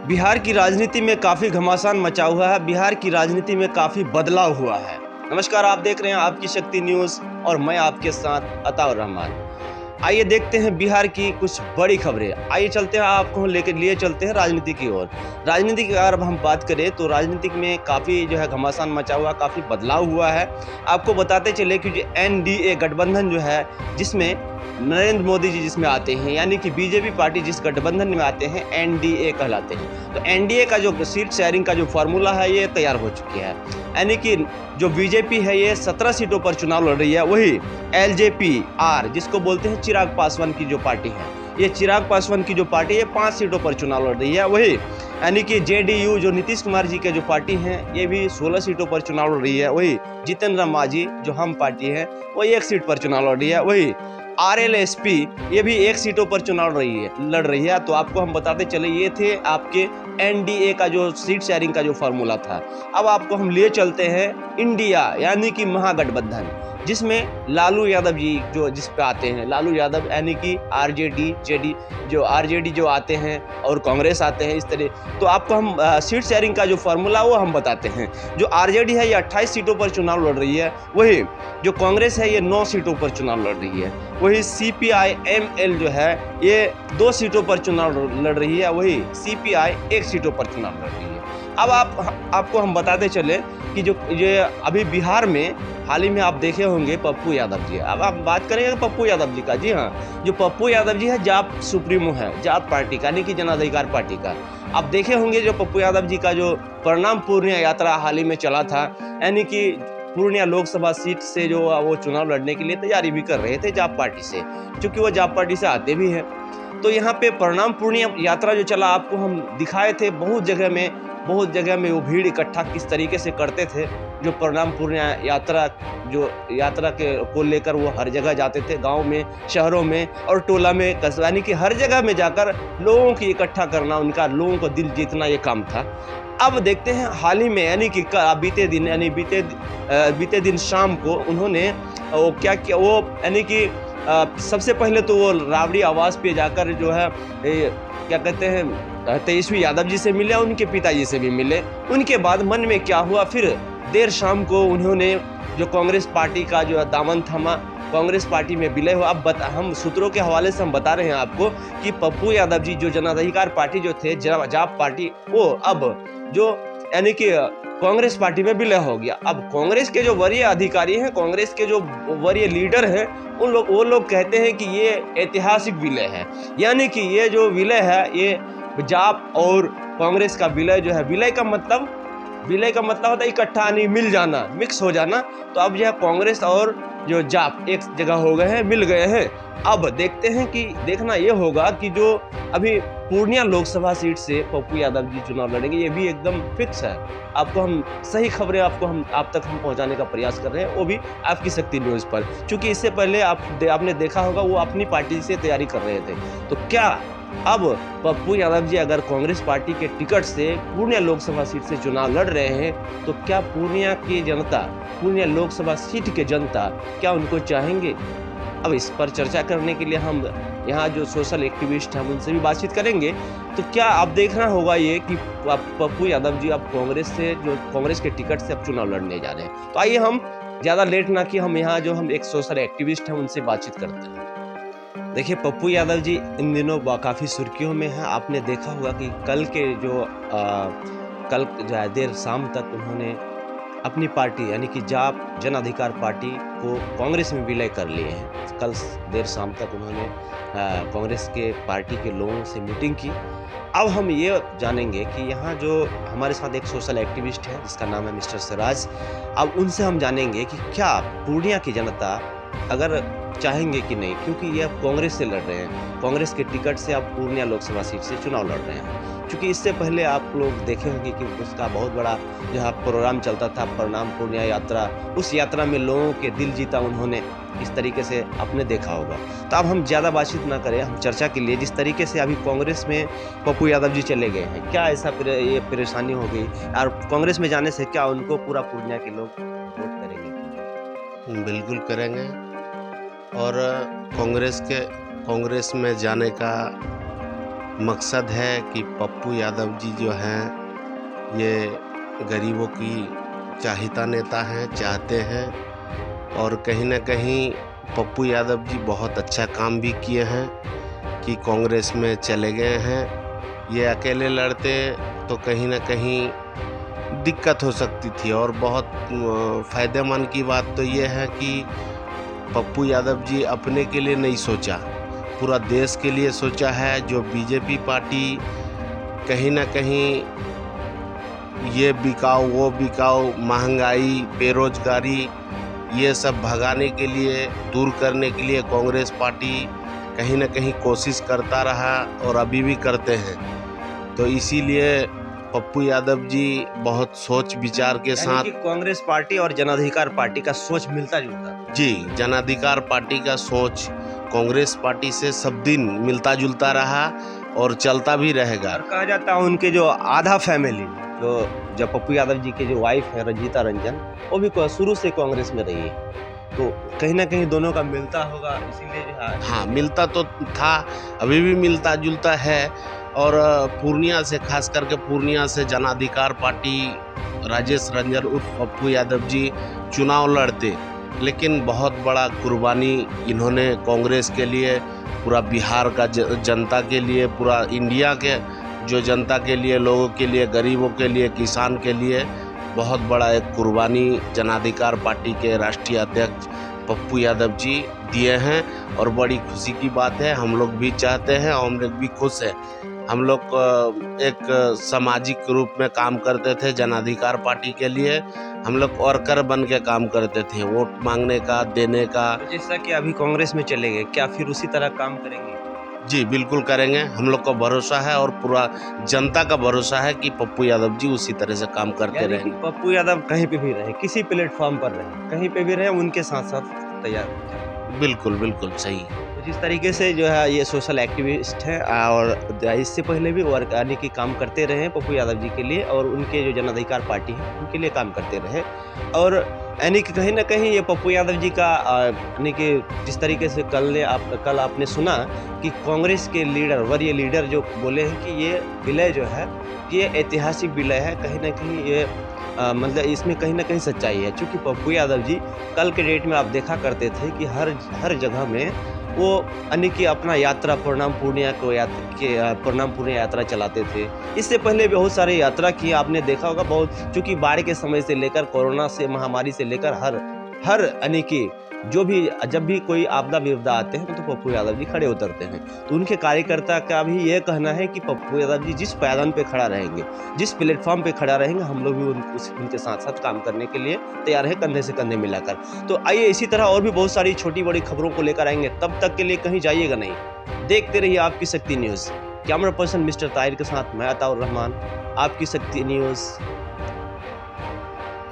बिहार की राजनीति में काफ़ी घमासान मचा हुआ है। बिहार की राजनीति में काफ़ी बदलाव हुआ है। नमस्कार, आप देख रहे हैं आपकी शक्ति न्यूज़ और मैं आपके साथ अताउर रहमान। आइए देखते हैं बिहार की कुछ बड़ी खबरें। आइए चलते हैं, आपको लेकर लिए चलते हैं राजनीति की ओर। राजनीति की अगर हम बात करें तो राजनीति में काफ़ी जो है घमासान मचा हुआ, काफ़ी बदलाव हुआ है। आपको बताते चले कि जो एनडीए गठबंधन जो है, जिसमें नरेंद्र मोदी जी जिसमें आते हैं, यानी कि बीजेपी पार्टी जिस गठबंधन में आते हैं, एनडीए कहलाते हैं। तो एनडीए का जो सीट शेयरिंग का जो फार्मूला है ये तैयार हो चुकी है। यानी कि जो बीजेपी है ये 17 सीटों पर चुनाव लड़ रही है। वही एलजेपी आर जिसको बोलते हैं चिराग पासवान की जो पार्टी है, ये चिराग पासवान की जो पार्टी है 5 सीटों पर चुनाव लड़ रही है। वही यानी कि जेडीयू जो नीतीश कुमार जी के जो पार्टी है, ये भी 16 सीटों पर चुनाव लड़ रही है। वही जितन राम मांझी जो हम पार्टी है वो 1 सीट पर चुनाव लड़ रही है। वही आरएलएसपी ये भी 1 सीटों पर चुनाव लड़ रही है। तो आपको हम बताते चले, ये थे आपके एनडीए का जो सीट शेयरिंग का जो फार्मूला था। अब आपको हम लिए चलते हैं इंडिया यानी कि महागठबंधन, जिसमें लालू यादव जी जो जिस पे आते हैं, लालू यादव यानी कि आरजेडी जो आते हैं और कांग्रेस आते हैं, इस तरह। तो आपको हम सीट शेयरिंग का जो फार्मूला वो हम बताते हैं। जो आरजेडी है ये 28 सीटों पर चुनाव लड़ रही है। वही जो कांग्रेस है ये 9 सीटों पर चुनाव लड़ रही है। वही सीपीआई-एमएल जो है ये 2 सीटों पर चुनाव लड़ रही है। वही सीपीआई 1 सीटों पर चुनाव लड़ रही है। अब आपको हम बताते चले कि जो ये अभी बिहार में हाल ही में आप देखे होंगे पप्पू यादव जी। अब आप बात करेंगे पप्पू यादव जी का। जी हाँ, जो पप्पू यादव जी है जाप सुप्रीमो है, जाप पार्टी का, यानी कि जन अधिकार पार्टी का। आप देखे होंगे जो पप्पू यादव जी का जो परिणाम पूर्णिया यात्रा हाल ही में चला था, यानी कि पूर्णिया लोकसभा सीट से जो वो चुनाव लड़ने के लिए तैयारी भी कर रहे थे जाप पार्टी से, क्योंकि वो जाप पार्टी से आते भी हैं। तो यहाँ पे परिणाम पूर्णिया यात्रा जो चला आपको हम दिखाए थे, बहुत जगह में वो भीड़ इकट्ठा किस तरीके से करते थे। जो परिणाम पूर्णिया यात्रा को लेकर वो हर जगह जाते थे, गांव में, शहरों में और टोला में, कस्बा, यानी कि हर जगह में जाकर लोगों की इकट्ठा करना, उनका लोगों को दिल जीतना ये काम था। अब देखते हैं हाल ही में, यानी कि बीते दिन शाम को उन्होंने वो क्या किया, वो यानी कि सबसे पहले तो वो राबड़ी आवास पे जाकर जो है क्या कहते हैं तेजस्वी यादव जी से मिले, उनके पिताजी से भी मिले। उनके बाद मन में क्या हुआ, फिर देर शाम को उन्होंने जो कांग्रेस पार्टी का जो दामन थामा, कांग्रेस पार्टी में विलय हुआ। अब हम सूत्रों के हवाले से हम बता रहे हैं आपको कि पप्पू यादव जी जो जन अधिकार पार्टी जो थे, जाप पार्टी, वो अब जो यानी कि कांग्रेस पार्टी में विलय हो गया। अब कांग्रेस के जो वरीय अधिकारी हैं, कांग्रेस के जो वरीय लीडर हैं, वो लोग कहते हैं कि ये ऐतिहासिक विलय है। यानी कि ये जो विलय है ये जाप और कांग्रेस का विलय जो है, विलय का मतलब होता है इकट्ठा, नहीं मिल जाना, मिक्स हो जाना। तो अब यह कांग्रेस और जो जाप एक जगह हो गए हैं, मिल गए हैं। अब देखते हैं कि देखना ये होगा कि जो अभी पूर्णिया लोकसभा सीट से पप्पू यादव जी चुनाव लड़ेंगे, ये भी एकदम फिक्स है। आपको हम सही खबरें आप तक हम पहुंचाने का प्रयास कर रहे हैं, वो भी आपकी शक्ति न्यूज़ पर। क्योंकि इससे पहले आपने देखा होगा वो अपनी पार्टी से तैयारी कर रहे थे। तो क्या अब पप्पू यादव जी अगर कांग्रेस पार्टी के टिकट से पूर्णिया लोकसभा सीट से चुनाव लड़ रहे हैं, तो क्या पूर्णिया की जनता, पूर्णिया लोकसभा सीट के जनता क्या उनको चाहेंगे? अब इस पर चर्चा करने के लिए हम यहाँ जो सोशल एक्टिविस्ट हैं उनसे भी बातचीत करेंगे। तो क्या आप देखना होगा ये कि पप्पू यादव जी अब कांग्रेस के टिकट से अब चुनाव लड़ने जा रहे हैं। तो आइए हम ज़्यादा लेट ना कि हम यहाँ जो हम एक सोशल एक्टिविस्ट हैं उनसे बातचीत करते हैं। देखिए, पप्पू यादव जी इन दिनों काफ़ी सुर्खियों में हैं। आपने देखा होगा कि कल जो है देर शाम तक उन्होंने अपनी पार्टी यानी कि जाप जन अधिकार पार्टी को कांग्रेस में विलय कर लिए हैं। कल देर शाम तक उन्होंने कांग्रेस के पार्टी के लोगों से मीटिंग की। अब हम ये जानेंगे कि यहाँ जो हमारे साथ एक सोशल एक्टिविस्ट है जिसका नाम है मिस्टर सिराज। अब उनसे हम जानेंगे कि क्या पूर्णिया की जनता अगर चाहेंगे कि नहीं, क्योंकि ये अब कांग्रेस से लड़ रहे हैं, कांग्रेस के टिकट से अब पूर्णिया लोकसभा सीट से चुनाव लड़ रहे हैं। क्योंकि इससे पहले आप लोग देखे होंगे कि उसका बहुत बड़ा जो प्रोग्राम चलता था, परिणाम पूर्णिया यात्रा। उस यात्रा में लोगों के दिल जीता उन्होंने, इस तरीके से आपने देखा होगा। तो अब हम ज़्यादा बातचीत ना करें, हम चर्चा के लिए जिस तरीके से अभी कांग्रेस में पप्पू यादव जी चले गए हैं, क्या ऐसा ये परेशानी हो गई और कांग्रेस में जाने से क्या उनको पूरा पूर्णिया के लोग वोट करेंगे? बिल्कुल करेंगे। और कांग्रेस में जाने का मकसद है कि पप्पू यादव जी जो हैं ये गरीबों की चाहता नेता हैं, चाहते हैं। और कहीं ना कहीं पप्पू यादव जी बहुत अच्छा काम भी किए हैं कि कांग्रेस में चले गए हैं। ये अकेले लड़ते तो कहीं ना कहीं दिक्कत हो सकती थी। और बहुत फ़ायदेमंद की बात तो ये है कि पप्पू यादव जी अपने के लिए नहीं सोचा, पूरा देश के लिए सोचा है। जो बीजेपी पार्टी कहीं ना कहीं ये बिकाऊ वो बिकाऊ, महंगाई, बेरोजगारी, ये सब भगाने के लिए, दूर करने के लिए कांग्रेस पार्टी कहीं ना कहीं कोशिश करता रहा और अभी भी करते हैं। तो इसीलिए पप्पू यादव जी बहुत सोच विचार के साथ, कि कांग्रेस पार्टी और जन अधिकार पार्टी का सोच मिलता जुलता। जी, जन अधिकार पार्टी का सोच कांग्रेस पार्टी से सब दिन मिलता जुलता रहा और चलता भी रहेगा। और कहा जाता है उनके जो आधा फैमिली जो जब पप्पू यादव जी की जो वाइफ है रंजीता रंजन, वो भी शुरू से कांग्रेस में रही है, तो कहीं ना कहीं दोनों का मिलता होगा, इसीलिए जो है। हाँ, मिलता तो था, अभी भी मिलता जुलता है। और पूर्णिया से, खास करके पूर्णिया से जन अधिकार पार्टी राजेश रंजन उर्फ पप्पू यादव जी चुनाव लड़ते, लेकिन बहुत बड़ा कुर्बानी इन्होंने कांग्रेस के लिए, पूरा बिहार का जनता के लिए, पूरा इंडिया के जो जनता के लिए, लोगों के लिए, गरीबों के लिए, किसान के लिए बहुत बड़ा एक कुर्बानी जन अधिकार पार्टी के राष्ट्रीय अध्यक्ष पप्पू यादव जी दिए हैं। और बड़ी खुशी की बात है, हम लोग भी चाहते हैं और हम लोग भी खुश हैं। हम लोग एक सामाजिक रूप में काम करते थे जन अधिकार पार्टी के लिए, हम लोग वर्कर बन के काम करते थे, वोट मांगने का, देने का। जैसा कि अभी कांग्रेस में चले गए, क्या फिर उसी तरह काम करेंगे? जी बिल्कुल करेंगे, हम लोग को भरोसा है और पूरा जनता का भरोसा है कि पप्पू यादव जी उसी तरह से काम करते रहेंगे। पप्पू यादव कहीं पे भी रहे, किसी प्लेटफॉर्म पर रहे, कहीं पे भी रहे, उनके साथ साथ तैयार। बिल्कुल बिल्कुल सही। तो जिस तरीके से जो है ये सोशल एक्टिविस्ट हैं और इससे पहले भी वर्क यानी कि काम करते रहे हैं पप्पू यादव जी के लिए, और उनके जो जन अधिकार पार्टी है उनके लिए काम करते रहे। और यानी कि कहीं ना कहीं ये पप्पू यादव जी का यानी कि जिस तरीके से कल आपने सुना कि कांग्रेस के लीडर, वरीय लीडर जो बोले हैं कि ये विलय जो है ये ऐतिहासिक विलय है, कहीं ना कहीं ये मतलब इसमें कहीं ना कहीं सच्चाई है। क्योंकि पप्पू यादव जी कल के डेट में आप देखा करते थे कि हर जगह में वो यानी कि अपना यात्रा प्रणाम पूर्णिया प्रणाम पूर्णिया यात्रा चलाते थे। इससे पहले बहुत सारे यात्रा किए, आपने देखा होगा बहुत, क्योंकि बाढ़ के समय से लेकर कोरोना से महामारी से लेकर हर यानी कि जब भी कोई आपदा विपदा आते हैं तो पप्पू यादव जी खड़े उतरते हैं। तो उनके कार्यकर्ता का भी ये कहना है कि पप्पू यादव जी जिस पायदान पे खड़ा रहेंगे, जिस प्लेटफॉर्म पे खड़ा रहेंगे, हम लोग भी उनके साथ साथ काम करने के लिए तैयार है, कंधे से कंधे मिलाकर। तो आइए इसी तरह और भी बहुत सारी छोटी बड़ी खबरों को लेकर आएंगे, तब तक के लिए कहीं जाइएगा नहीं, देखते रहिए आपकी शक्ति news. Camera person mister Tahir के साथ मैं अताउर रहमान, आपकी शक्ति न्यूज़।